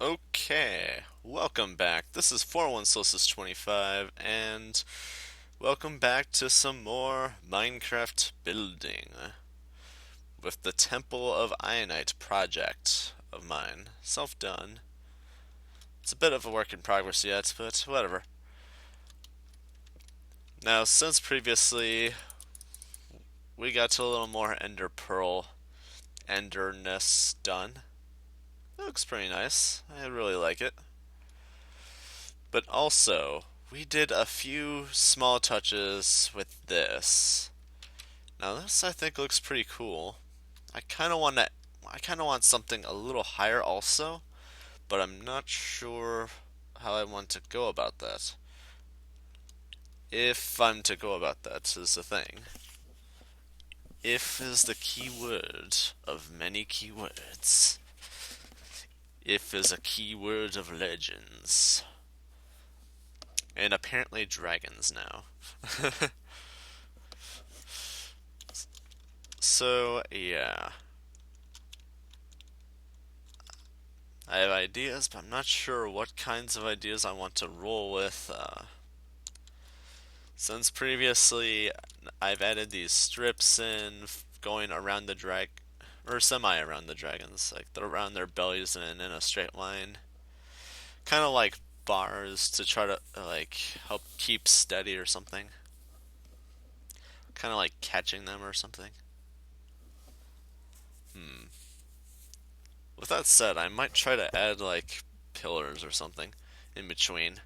Okay, welcome back. This is 401 Solstice 25, and welcome back to some more Minecraft building with the Temple of Ianite project of mine. Self-done. It's a bit of a work in progress yet, but whatever. Now, since previously we got to a little more Ender Pearl enderness done, it looks pretty nice. I really like it. But also, we did a few small touches with this. Now this I think looks pretty cool. I kind of want to I kind of want something a little higher also, but I'm not sure how I want to go about that. If I'm to go about that is the thing. If is the key word of many keywords. If is a keyword of legends. And apparently dragons now. So, yeah. I have ideas, but I'm not sure what kinds of ideas I want to roll with. Since previously I've added these strips in, going around the or semi around the dragons, like they're around their bellies and in a straight line. Kind of like bars to try to, like, help keep steady or something. Kind of like catching them or something. Hmm. With that said, I might try to add, like, pillars or something in between.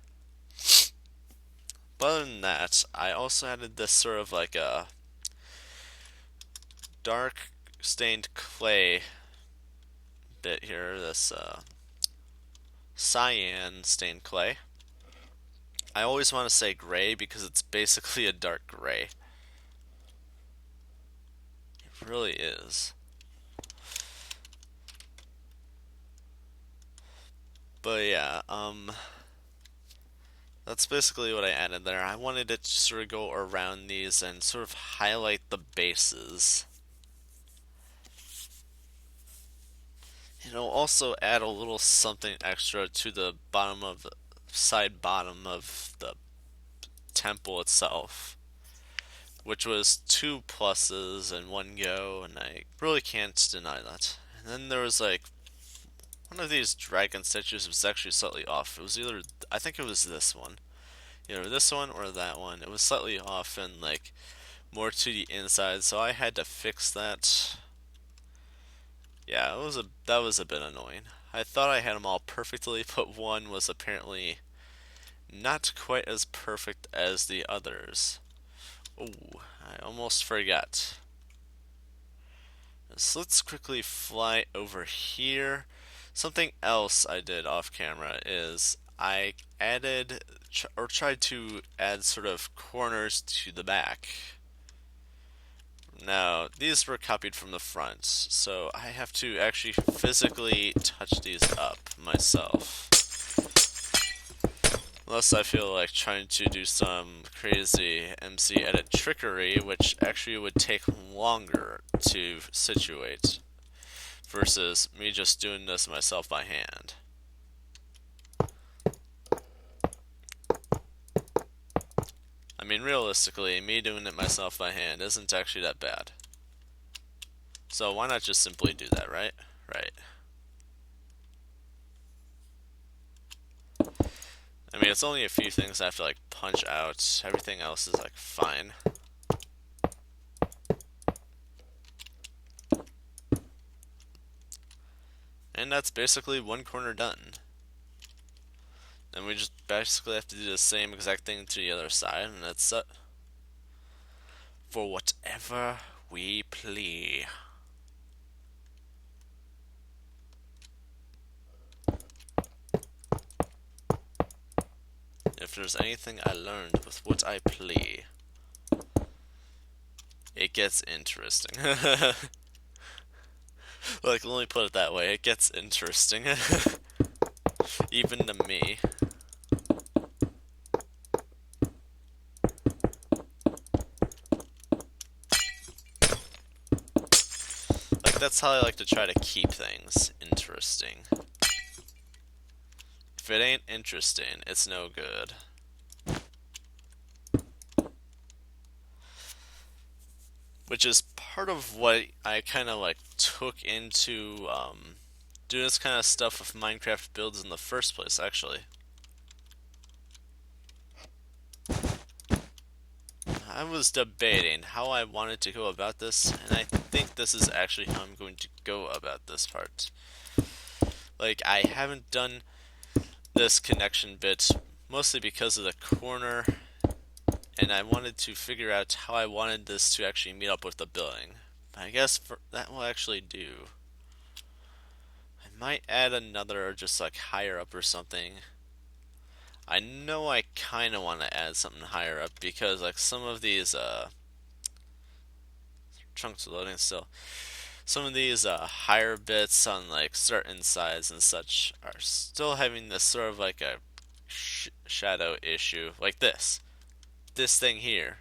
But other than that, I also added this sort of like a dark stained clay bit here, this cyan stained clay. I always want to say gray because it's basically a dark gray. It really is. But yeah, that's basically what I added there. I wanted it to sort of go around these and sort of highlight the bases. Also add a little something extra to the bottom of the side bottom of the temple itself, which was two pluses in one go, and I really can't deny that. And then there was like one of these dragon statues was actually slightly off. It was either, I think it was this one, either this one or that one. It was slightly off and like more to the inside, so I had to fix that. Yeah, that was a bit annoying. I thought I had them all perfectly, but one was apparently not quite as perfect as the others. Oh, I almost forgot. So let's quickly fly over here. Something else I did off camera is I added or tried to add sort of corners to the back. Now, these were copied from the front, so I have to actually physically touch these up myself. Unless I feel like trying to do some crazy MC edit trickery, which actually would take longer to situate, versus me just doing this myself by hand. I mean, realistically, me doing it myself by hand isn't actually that bad. So why not just simply do that, right? Right. I mean, it's only a few things I have to, like, punch out. Everything else is, like, fine. And that's basically one corner done. And we just basically have to do the same exact thing to the other side, and that's it. For whatever we play. If there's anything I learned with what I play, it gets interesting. Like, let me put it that way, it gets interesting. Even to me. Like, that's how I like to try to keep things interesting. If it ain't interesting, it's no good. Which is part of what I kind of like took into doing this kind of stuff with Minecraft builds in the first place, actually. I was debating how I wanted to go about this, and I think this is actually how I'm going to go about this part. Like, I haven't done this connection bit mostly because of the corner, and I wanted to figure out how I wanted this to actually meet up with the building. I guess that will actually do. I might add another just like higher up or something. I know I kind of want to add something higher up because like some of these chunks are loading still. Some of these higher bits on like certain sides and such are still having this sort of like a shadow issue, like this thing here,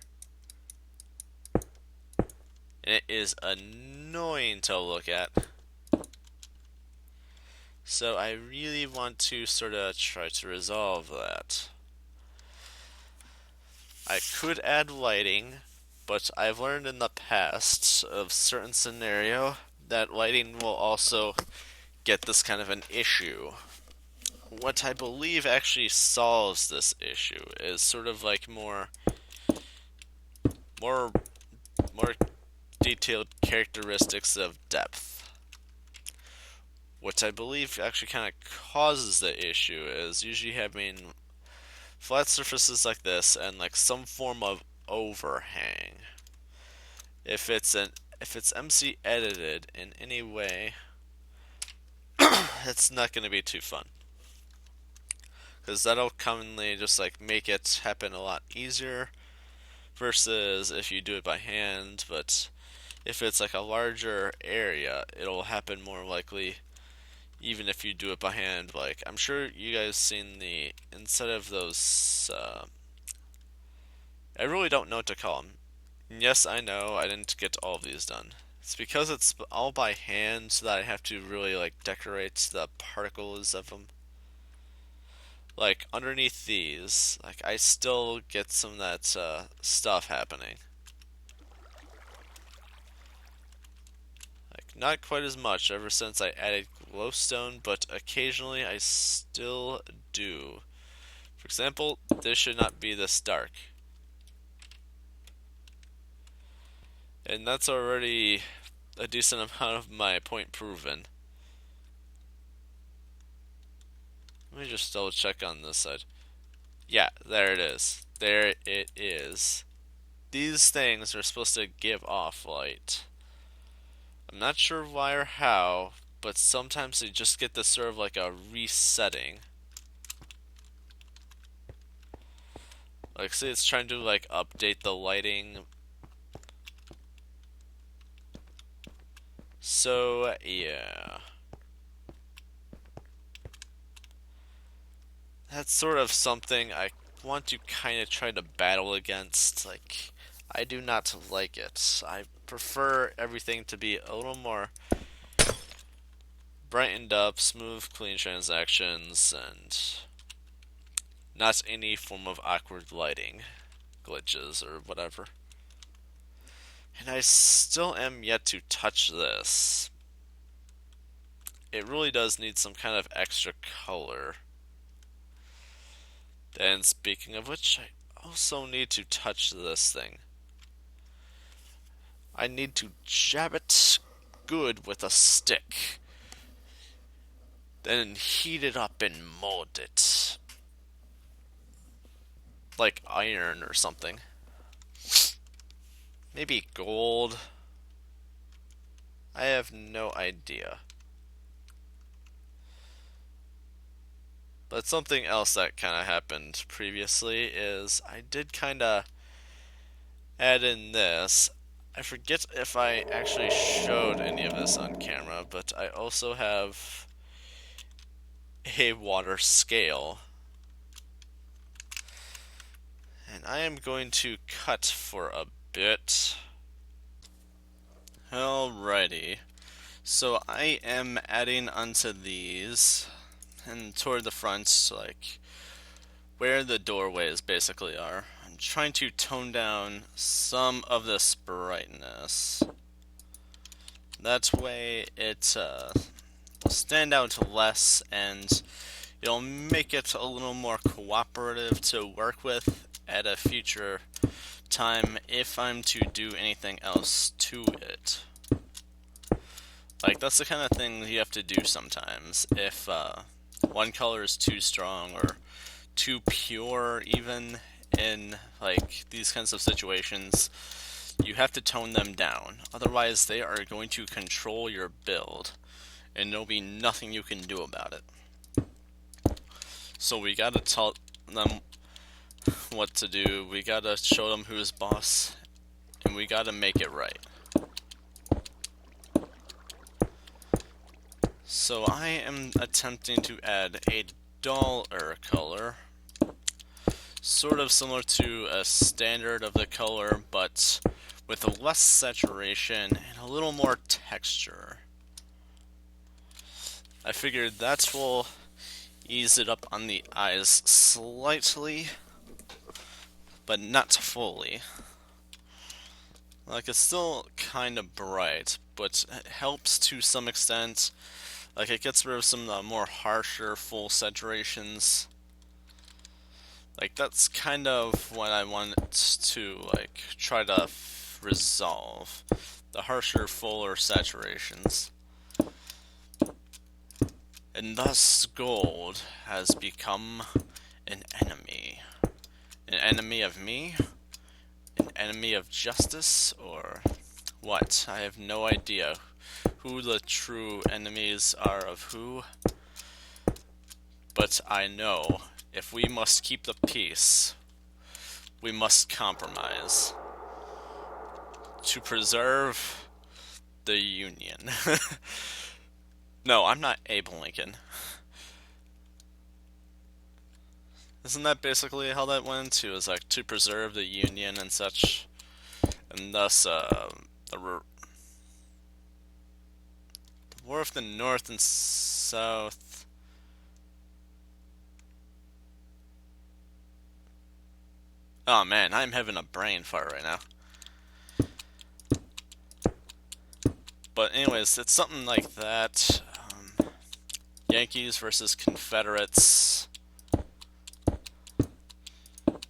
and it is annoying to look at. So I really want to sort of try to resolve that. I could add lighting, but I've learned in the past of certain scenario that lighting will also get this kind of an issue. What I believe actually solves this issue is sort of like more more detailed characteristics of depth. What I believe actually kind of causes the issue is usually having flat surfaces like this and like some form of overhang. If it's MC edited in any way, it's not going to be too fun. Because that'll commonly just like make it happen a lot easier versus if you do it by hand. But if it's like a larger area, it'll happen more likely even if you do it by hand. Like I'm sure you guys seen the instead of those I really don't know what to call them. Yes, I know I didn't get all of these done. It's because it's all by hand so that I have to really like decorate the particles of them. Like underneath these, like I still get some of that stuff happening. Like not quite as much ever since I added glowstone, but occasionally I still do. For example, this should not be this dark. And that's already a decent amount of my point proven. Let me just double check on this side. Yeah, there it is. There it is. These things are supposed to give off light. I'm not sure why or how, but sometimes they just get this sort of like a resetting. Like, say it's trying to like update the lighting. So, yeah. That's sort of something I want to kind of try to battle against. Like, I do not like it. I prefer everything to be a little more brightened up, smooth, clean transactions, and not any form of awkward lighting glitches or whatever. And I still am yet to touch this. It really does need some kind of extra color. And speaking of which, I also need to touch this thing. I need to jab it good with a stick. Then heat it up and mold it. Like iron or something. Maybe gold. I have no idea. But something else that kind of happened previously is I did kind of add in this. I forget if I actually showed any of this on camera, but I also have a water scale. And I am going to cut for a bit. Alrighty. So I am adding onto these and toward the front, like where the doorways basically are. I'm trying to tone down some of this brightness. That way it will stand out less and it'll make it a little more cooperative to work with at a future time if I'm to do anything else to it. Like, that's the kind of thing you have to do sometimes. If one color is too strong or too pure, even in like these kinds of situations, you have to tone them down. Otherwise, they are going to control your build, and there'll be nothing you can do about it. So we gotta tell them what to do, we gotta show them who's boss, and we gotta make it right. So I am attempting to add a duller color, sort of similar to a standard of the color, but with less saturation and a little more texture. I figured that will ease it up on the eyes slightly, but not fully. Like, it's still kind of bright, but it helps to some extent. Like, it gets rid of some of the more harsher full saturations. Like, that's kind of what I want to, like, try to resolve. The harsher, fuller saturations. And thus, gold has become an enemy. An enemy of me? An enemy of justice? Or what? I have no idea who the true enemies are of who. But I know, if we must keep the peace, we must compromise. To preserve the Union. No, I'm not Abe Lincoln. Isn't that basically how that went? It was like to preserve the Union and such, and thus the War of the North and South. Oh man, I'm having a brain fart right now. But anyways, it's something like that. Yankees versus Confederates.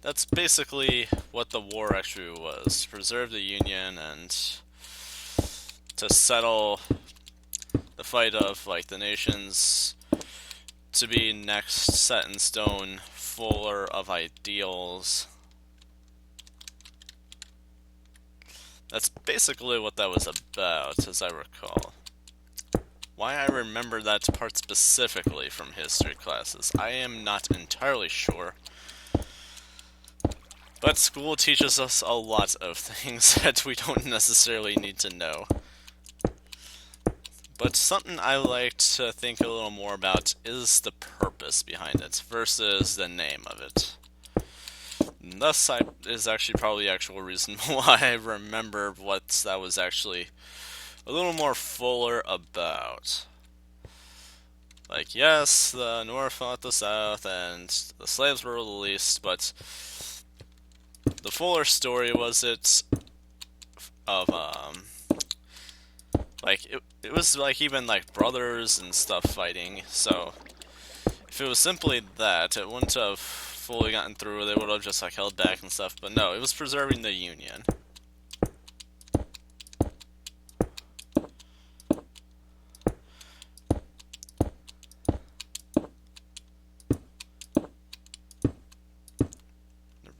That's basically what the war actually was. Preserve the Union and to settle the fight of, like, the nations to be next set in stone, fuller of ideals. That's basically what that was about, as I recall. Why I remember that part specifically from history classes, I am not entirely sure. But school teaches us a lot of things that we don't necessarily need to know. But something I like to think a little more about is the purpose behind it versus the name of it. And thus is actually probably the actual reason why I remember what that was actually a little more fuller about. Like, yes, the North fought the South and the slaves were released, but the fuller story was it of, like, it was like even like brothers and stuff fighting, so if it was simply that, it wouldn't have fully gotten through, they would have just like held back and stuff, but no, it was preserving the Union.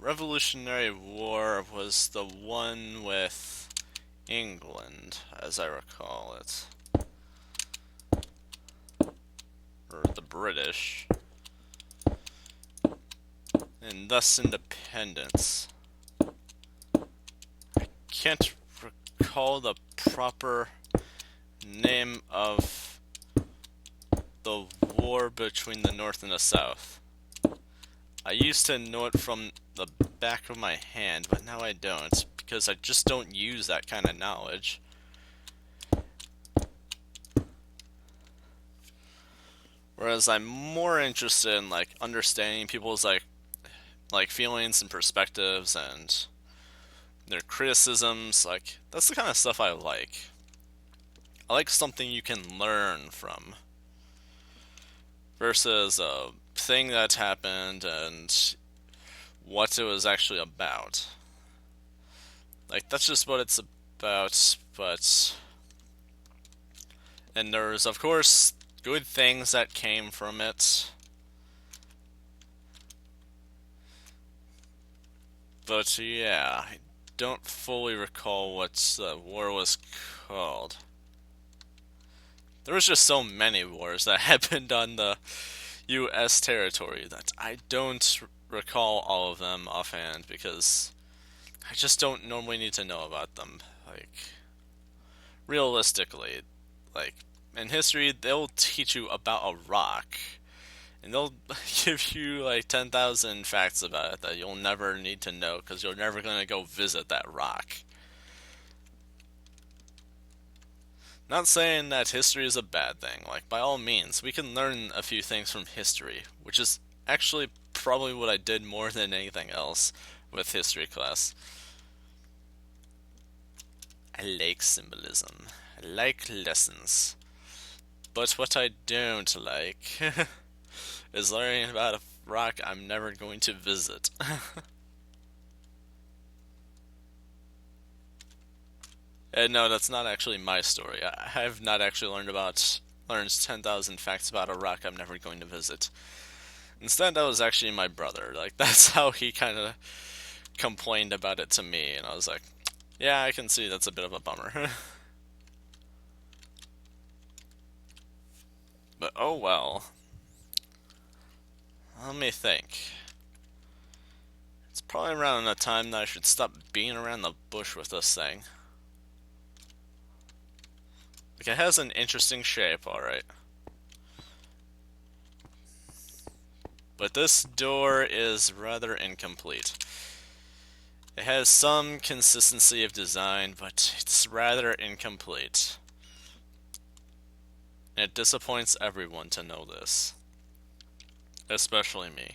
Revolutionary War was the one with England, as I recall it. Or the British. And thus independence. I can't recall the proper name of the war between the North and the South. I used to know it from the back of my hand, but now I don't, because I just don't use that kind of knowledge. Whereas I'm more interested in like understanding people's like feelings and perspectives and their criticisms. Like that's the kind of stuff I like. I like something you can learn from versus a thing that happened and what it was actually about. Like that's just what it's about, but and there's of course good things that came from it. But yeah, I don't fully recall what the war was called. There was just so many wars that happened on the U.S. territory that I don't recall all of them offhand because I just don't normally need to know about them. Like, realistically, like, in history, they'll teach you about a rock, and they'll give you like 10,000 facts about it that you'll never need to know because you're never going to go visit that rock. Not saying that history is a bad thing, like, by all means, we can learn a few things from history, which is actually probably what I did more than anything else with history class. I like symbolism. I like lessons. But what I don't like is learning about a rock I'm never going to visit. And no, that's not actually my story. I have not actually learned 10,000 facts about a rock I'm never going to visit. Instead, that was actually my brother. Like that's how he kind of complained about it to me, and I was like, "Yeah, I can see that's a bit of a bummer." But oh well. Let me think. It's probably around the time that I should stop being around the bush with this thing. Like, it has an interesting shape, alright. But this door is rather incomplete. It has some consistency of design, but it's rather incomplete. And it disappoints everyone to know this. Especially me.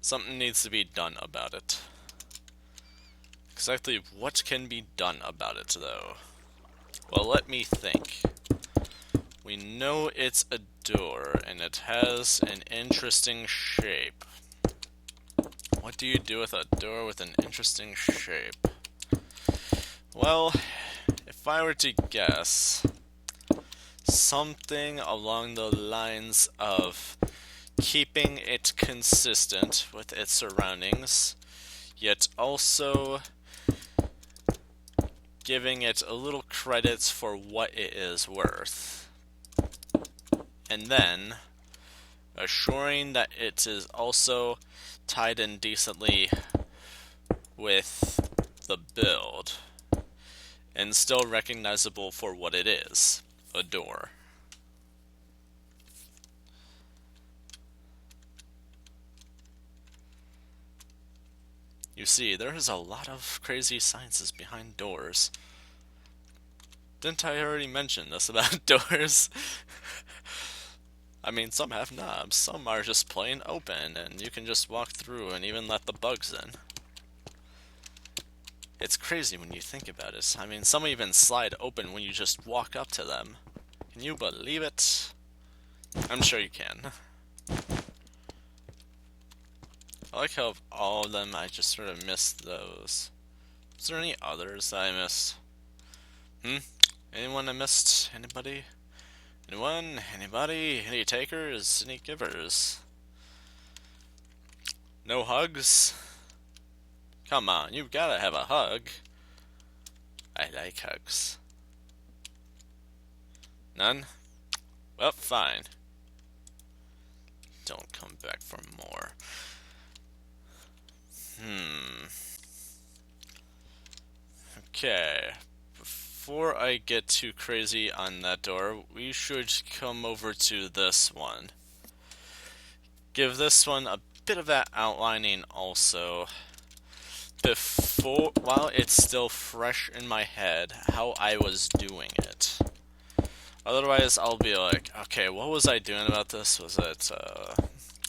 Something needs to be done about it. Exactly what can be done about it, though? Well, let me think. We know it's a door, and it has an interesting shape. What do you do with a door with an interesting shape? Well, if I were to guess, something along the lines of keeping it consistent with its surroundings, yet also giving it a little credits for what it is worth. And then assuring that it is also tied in decently with the build and still recognizable for what it is, a door. You see, there is a lot of crazy sciences behind doors. Didn't I already mention this about doors? I mean, some have knobs, some are just plain open, and you can just walk through and even let the bugs in. It's crazy when you think about it. I mean, some even slide open when you just walk up to them. Can you believe it? I'm sure you can. I like how of all of them, I just sort of missed those. Is there any others that I missed? Anyone I missed? Anybody? Anyone? Anybody? Any takers? Any givers? No hugs? Come on, you've gotta have a hug. I like hugs. None? Well, fine. Don't come back for more. Okay. Before I get too crazy on that door, we should come over to this one. Give this one a bit of that outlining also. While it's still fresh in my head, how I was doing it. Otherwise, I'll be like, okay, what was I doing about this? Was it,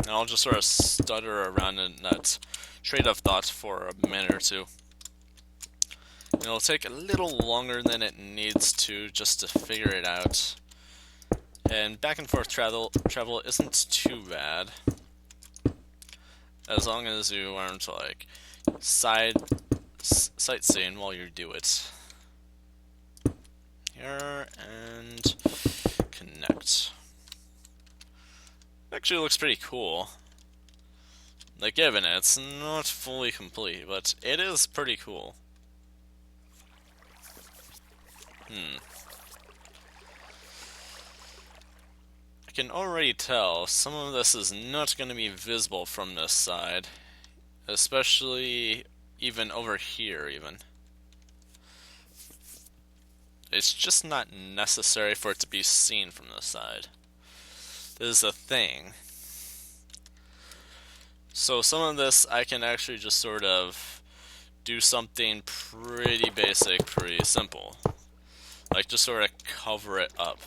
and I'll just sort of stutter around in that trade of thought for a minute or two. It'll take a little longer than it needs to just to figure it out. And back and forth travel isn't too bad. As long as you aren't, like, sightseeing while you do it. Here, and connect. Actually looks pretty cool. Like, given it's not fully complete, but it is pretty cool. I can already tell some of this is not going to be visible from this side. Especially even over here, even. It's just not necessary for it to be seen from this side. This is a thing. So some of this I can actually just sort of do something pretty basic, pretty simple. Like just sort of cover it up.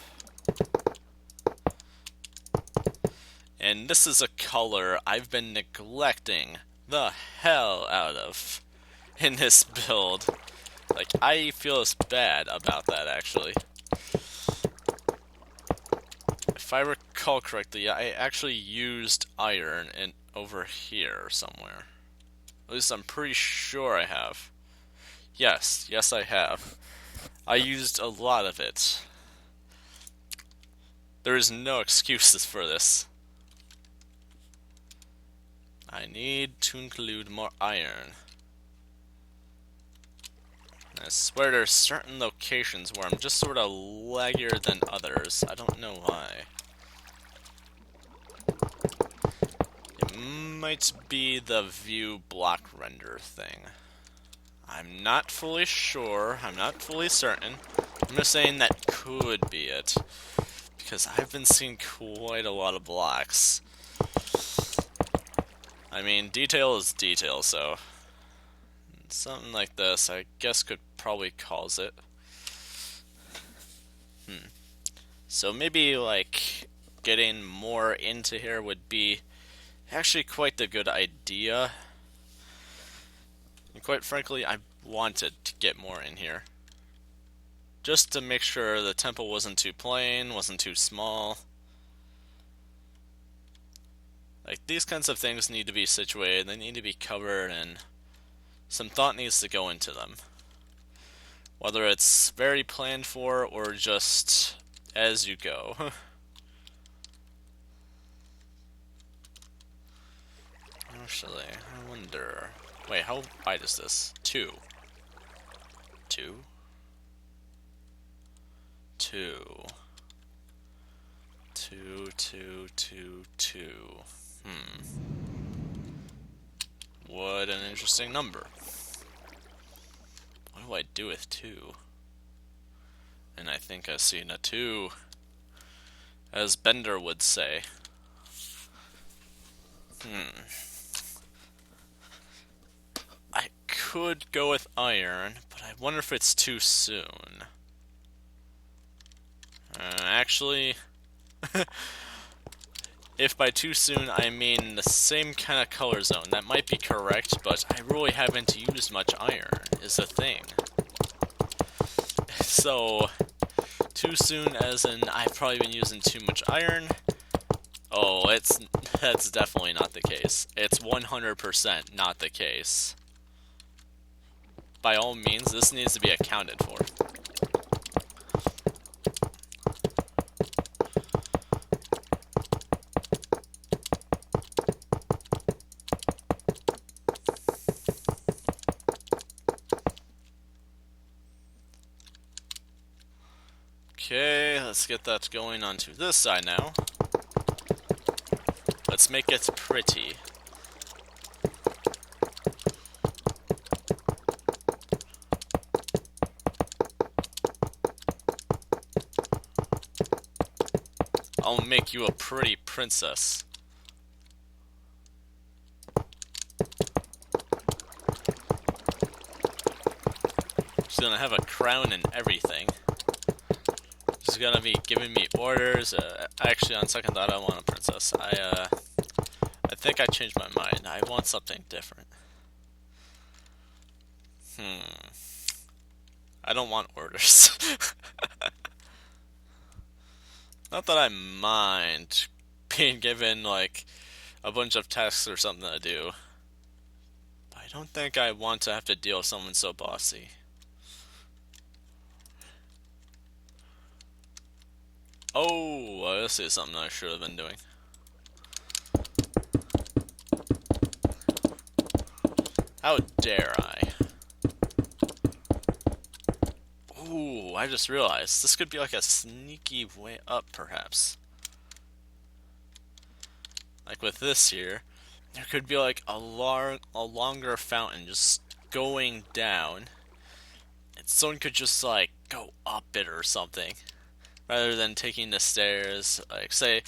And this is a color I've been neglecting the hell out of in this build. Like, I feel bad about that, actually. If I recall correctly, I actually used iron over here somewhere. At least I'm pretty sure I have. Yes, I have. I used a lot of it. There is no excuses for this. I need to include more iron. I swear there's certain locations where I'm just sort of laggier than others. I don't know why. It might be the view block render thing. I'm not fully sure. I'm not fully certain. I'm just saying that could be it. Because I've been seeing quite a lot of blocks. I mean, detail is detail, so something like this, I guess, could probably cause it. So maybe, like, getting more into here would be actually quite a good idea. And quite frankly, I wanted to get more in here. Just to make sure the temple wasn't too plain, wasn't too small. Like, these kinds of things need to be situated, they need to be covered, and some thought needs to go into them. Whether it's very planned for, or just as you go. Actually, I wonder... Wait, how wide is this? 2. 2? 2. 2, 2, 2, 2. What an interesting number. What do I do with 2? And I think I've seen a 2. As Bender would say. I could go with iron, but I wonder if it's too soon. Actually... If by too soon I mean the same kind of color zone, that might be correct, but I really haven't used much iron, is the thing. So, too soon as in I've probably been using too much iron? Oh, that's definitely not the case. It's 100% not the case. By all means, this needs to be accounted for. Okay, let's get that going onto this side now. Let's make it pretty. I'll make you a pretty princess. She's gonna have a crown and everything. He's gonna be giving me orders. Actually, on second thought, I want a princess. I think I changed my mind. I want something different. I don't want orders. Not that I mind being given like a bunch of tasks or something to do. But I don't think I want to have to deal with someone so bossy. Oh, this is something I should have been doing. How dare I? Ooh, I just realized this could be like a sneaky way up, perhaps. Like with this here, there could be like a longer fountain just going down, and someone could just like go up it or something, rather than taking the stairs. Like say,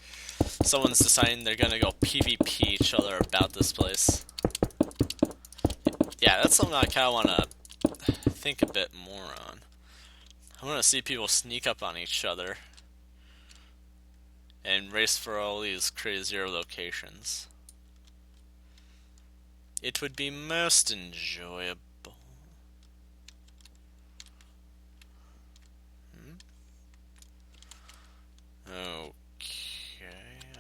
someone's deciding they're gonna go PvP each other about this place. Yeah, that's something I kind of want to think a bit more on. I want to see people sneak up on each other and race for all these crazier locations. It would be most enjoyable. Okay,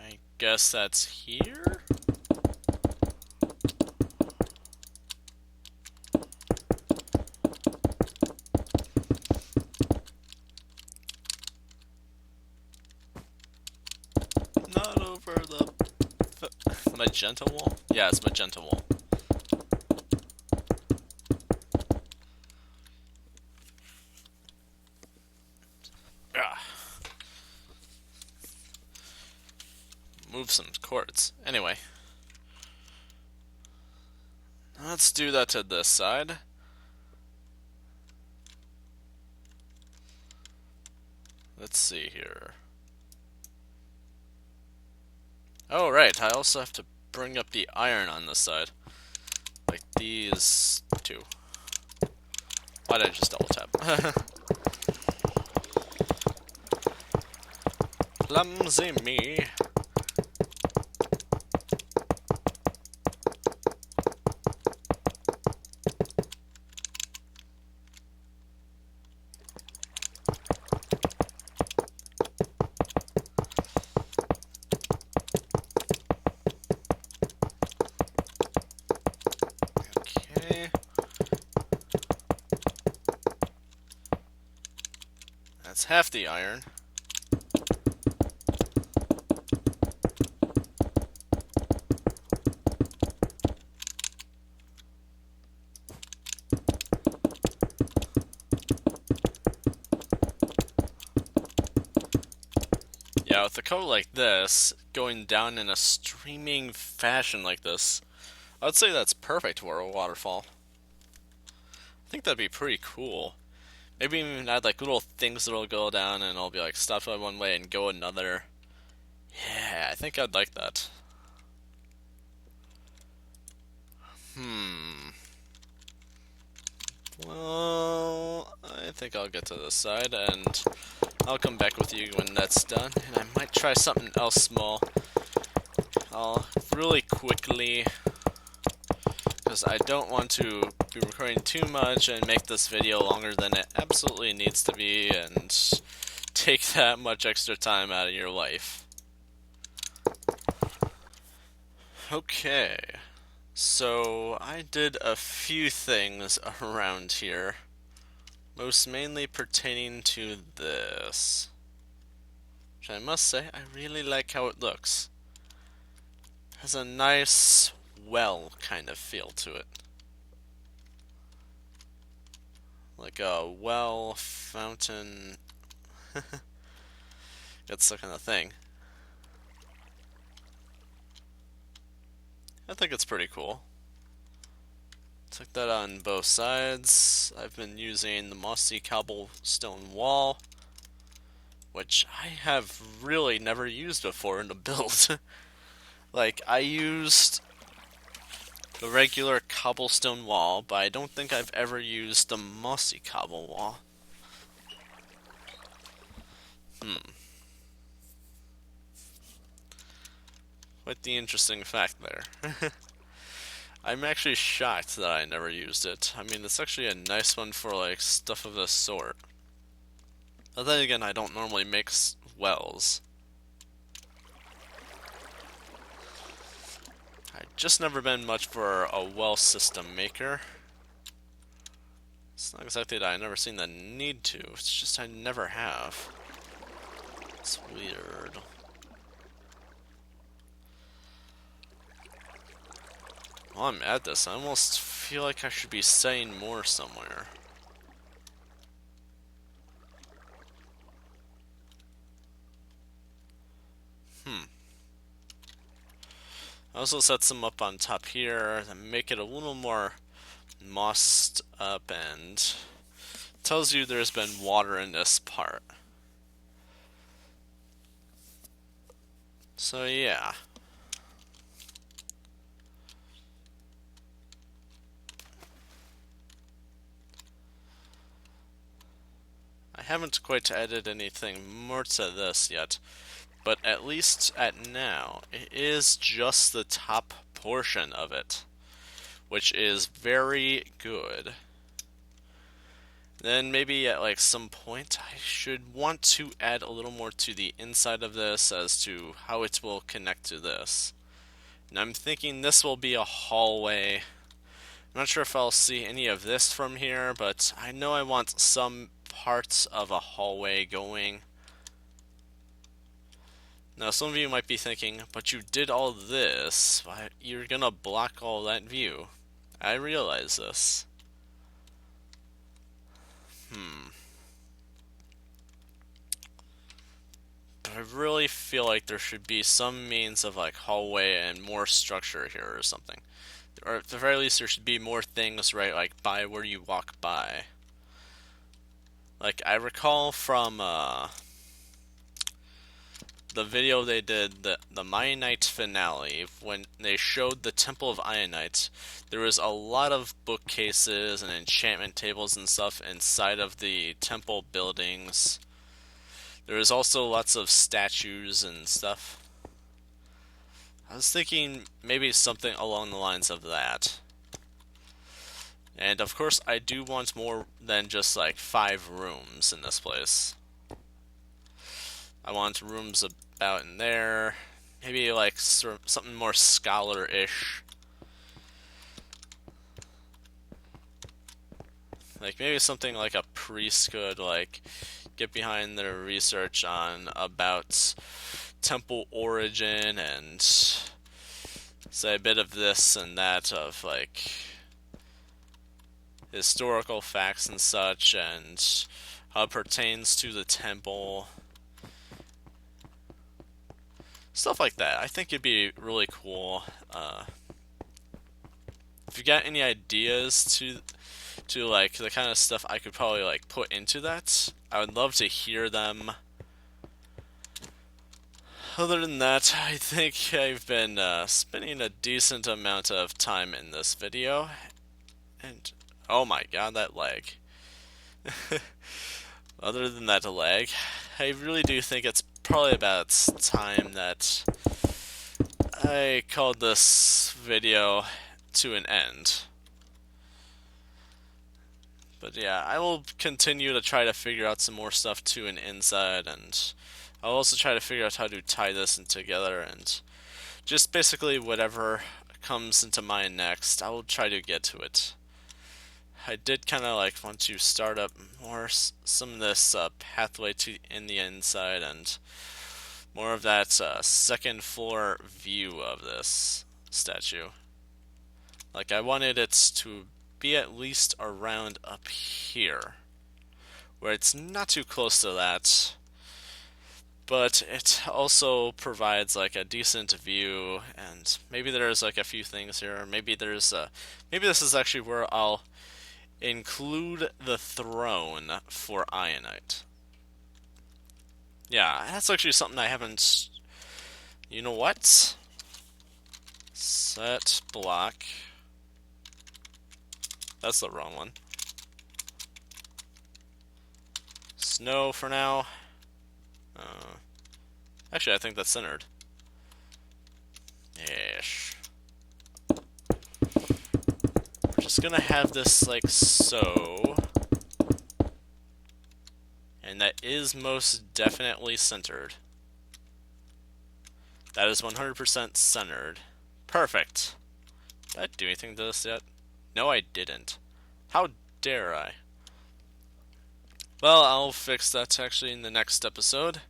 I guess that's here? Not over the magenta wall? Yeah, it's magenta wall. Ah. Move some quartz. Anyway. Let's do that to this side. Let's see here. Oh, right, I also have to bring up the iron on this side. Like these two. Why did I just double tap? Clumsy me. Okay. That's half the iron. Yeah, with a coat like this, going down in a streaming fashion like this, I'd say that's perfect for a waterfall. I think that'd be pretty cool. Maybe even add like little things that'll go down and I'll be like stop by one way and go another. Yeah, I think I'd like that. Well, I think I'll get to this side and I'll come back with you when that's done. And I might try something else small. I'll really quickly, because I don't want to be recording too much and make this video longer than it absolutely needs to be and take that much extra time out of your life. Okay, so I did a few things around here, most mainly pertaining to this, which I must say I really like how it looks. It has a nice well kind of feel to it. Like a well fountain. Got stuck on the thing. I think it's pretty cool. Took that on both sides. I've been using the mossy cobblestone wall, which I have really never used before in a build. Like, I used the regular cobblestone wall, but I don't think I've ever used the mossy cobble wall. Hmm. Quite the interesting fact there. I'm actually shocked that I never used it. I mean, it's actually a nice one for, like, stuff of this sort. But then again, I don't normally make wells. I've just never been much for a well system maker. It's not exactly that I've never seen the need to, it's just I never have. It's weird. While I'm at this, I almost feel like I should be saying more somewhere. I also set some up on top here to make it a little more mossed up and tells you there's been water in this part. So yeah. I haven't quite added anything more to this yet, but at least at now, it is just the top portion of it, which is very good. Then maybe at like some point I should want to add a little more to the inside of this as to how it will connect to this. And I'm thinking this will be a hallway. I'm not sure if I'll see any of this from here, but I know I want some parts of a hallway going. Now some of you might be thinking, but you did all this, you're gonna block all that view. I realize this. But I really feel like there should be some means of like hallway and more structure here or something. Or at the very least there should be more things, right, like by where you walk by. Like I recall from the video they did, the Ianite finale, when they showed the Temple of Ianite, there was a lot of bookcases and enchantment tables and stuff inside of the temple buildings. There was also lots of statues and stuff. I was thinking maybe something along the lines of that. And of course, I do want more than just like 5 rooms in this place. I want rooms about in there. Maybe like something more scholar-ish. Like maybe something like a priest could like get behind their research on about temple origin and say a bit of this and that of like historical facts and such and how it pertains to the temple. Stuff like that. I think it'd be really cool. If you got any ideas to like the kind of stuff I could probably like put into that, I would love to hear them. Other than that, I think I've been spending a decent amount of time in this video, and oh my god, that lag. Other than that lag, I really do think it's probably about time that I called this video to an end. But yeah, I will continue to try to figure out some more stuff to an inside, and I'll also try to figure out how to tie this in together, and just basically whatever comes into mind next, I will try to get to it. I did kind of like want to start up more some of this pathway to in the inside and more of that second floor view of this statue. Like I wanted it to be at least around up here, where it's not too close to that, but it also provides like a decent view, and maybe there's like a few things here. Maybe there's maybe this is actually where I'll include the throne for Ianite. Yeah, that's actually something I haven't. You know what? Set block. That's the wrong one. Snow for now. Uh, Actually, I think that's centered. Ish. We're just gonna have this like so. And that is most definitely centered. That is 100% centered. Perfect. Did I do anything to this yet? No, I didn't. How dare I? Well, I'll fix that actually in the next episode.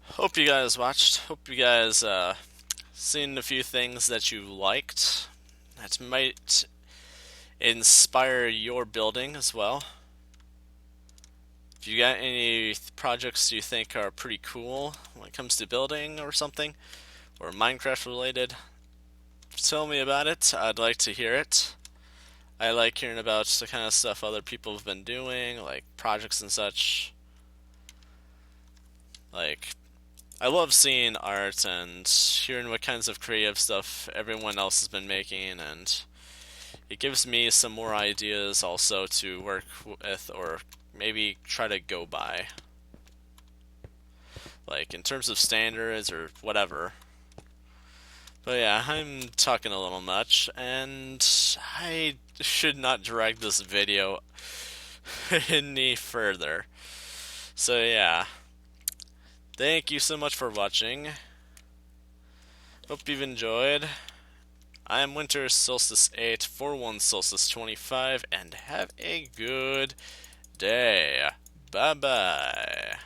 Hope you guys watched. Hope you guys seen a few things that you liked that might inspire your building as well. If you got any projects you think are pretty cool when it comes to building or something, or Minecraft related, tell me about it. I'd like to hear it. I like hearing about the kind of stuff other people have been doing, like projects and such. Like, I love seeing art and hearing what kinds of creative stuff everyone else has been making, and it gives me some more ideas also to work with or maybe try to go by. Like, in terms of standards or whatever. But yeah, I'm talking a little much, and I should not drag this video any further. So yeah, thank you so much for watching. Hope you've enjoyed. I am Winter Solstice 8 41 Solstice 25, and have a good day. Bye bye.